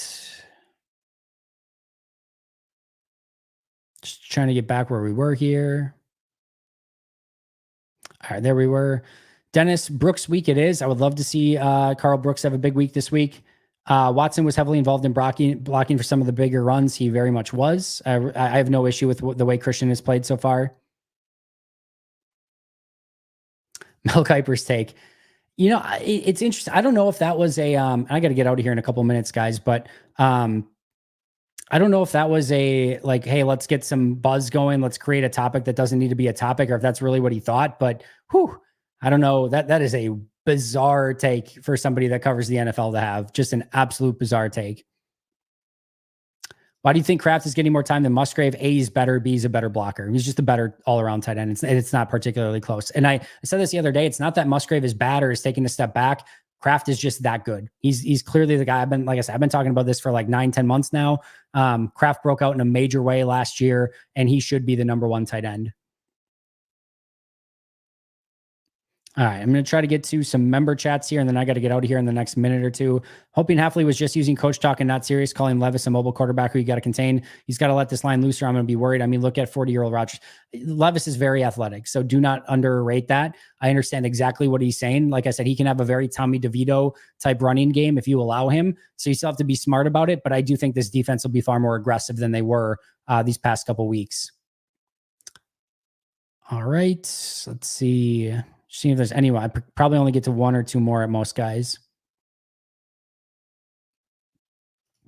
just trying to get back where we were here. All right, there we were. Dennis Brooks week it is. I would love to see Carl Brooks have a big week this week. Watson was heavily involved in blocking for some of the bigger runs. He very much was. I have no issue with the way Christian has played so far. Mel Kiper's take. It's interesting. I don't know if that was I got to get out of here in a couple minutes, guys, but I don't know if that was like, hey, let's get some buzz going. Let's create a topic that doesn't need to be a topic, or if that's really what he thought. But I don't know. That is a bizarre take for somebody that covers the NFL to have. Just an absolute bizarre take. Why do you think Kraft is getting more time than Musgrave? A, he's better. B, he's a better blocker. He's just a better all-around tight end. It's not particularly close. And I said this the other day. It's not that Musgrave is bad or is taking a step back. Kraft is just that good. He's clearly the guy. I've been talking about this for like 9-10 months now. Kraft broke out in a major way last year, and he should be the number one tight end. All right, I'm going to try to get to some member chats here, and then I got to get out of here in the next minute or two. Hoping Heffley was just using coach talk and not serious, calling Levis a mobile quarterback who you got to contain. He's got to let this line loose or I'm going to be worried. I mean, look at 40-year-old Rodgers. Levis is very athletic, so do not underrate that. I understand exactly what he's saying. Like I said, he can have a very Tommy DeVito type running game if you allow him. So you still have to be smart about it, but I do think this defense will be far more aggressive than they were these past couple weeks. All right, let's see. See if there's anyone. I probably only get to one or two more at most, guys.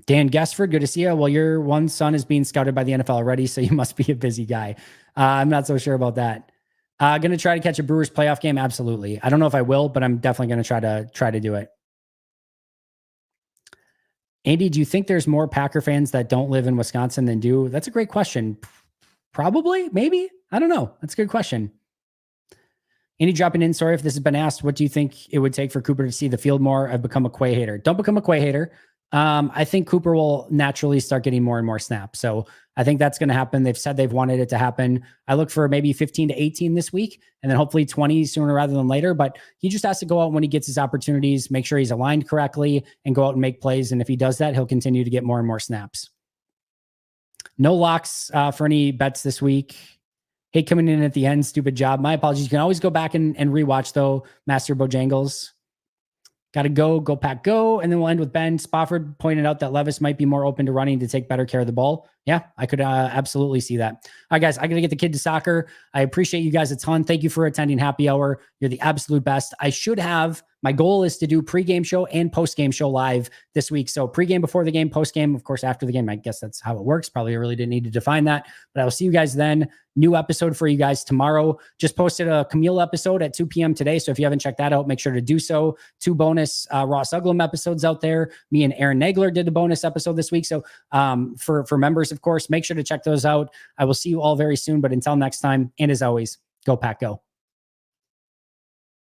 Dan Guessford, good to see you. Well, your one son is being scouted by the NFL already, so you must be a busy guy. I'm not so sure about that. Going to try to catch a Brewers playoff game? Absolutely. I don't know if I will, but I'm definitely going to try to do it. Andy, do you think there's more Packer fans that don't live in Wisconsin than do? That's a great question. Probably, maybe. I don't know. That's a good question. Any dropping in, sorry if this has been asked, what do you think it would take for Cooper to see the field more? I've become a Quay hater. Don't become a Quay hater. I think Cooper will naturally start getting more and more snaps. So I think that's going to happen. They've said they've wanted it to happen. I look for maybe 15 to 18 this week, and then hopefully 20 sooner rather than later. But he just has to go out when he gets his opportunities, make sure he's aligned correctly, and go out and make plays. And if he does that, he'll continue to get more and more snaps. No locks for any bets this week. Hey, coming in at the end, stupid job. My apologies. You can always go back and rewatch, though, Master Bojangles. Got to go pack, go. And then we'll end with Ben. Spofford pointed out that Levis might be more open to running to take better care of the ball. Yeah, I could absolutely see that. All right, guys, I got to get the kid to soccer. I appreciate you guys a ton. Thank you for attending Happy Hour. You're the absolute best. My goal is to do pregame show and postgame show live this week. So pregame before the game, postgame, of course, after the game. I guess that's how it works. Probably really didn't need to define that, but I will see you guys then. New episode for you guys tomorrow. Just posted a Camille episode at 2 p.m. today. So if you haven't checked that out, make sure to do so. 2 bonus Ross Uglum episodes out there. Me and Aaron Nagler did a bonus episode this week. So for members, of course, make sure to check those out. I will see you all very soon. But until next time, and as always, go Pack Go.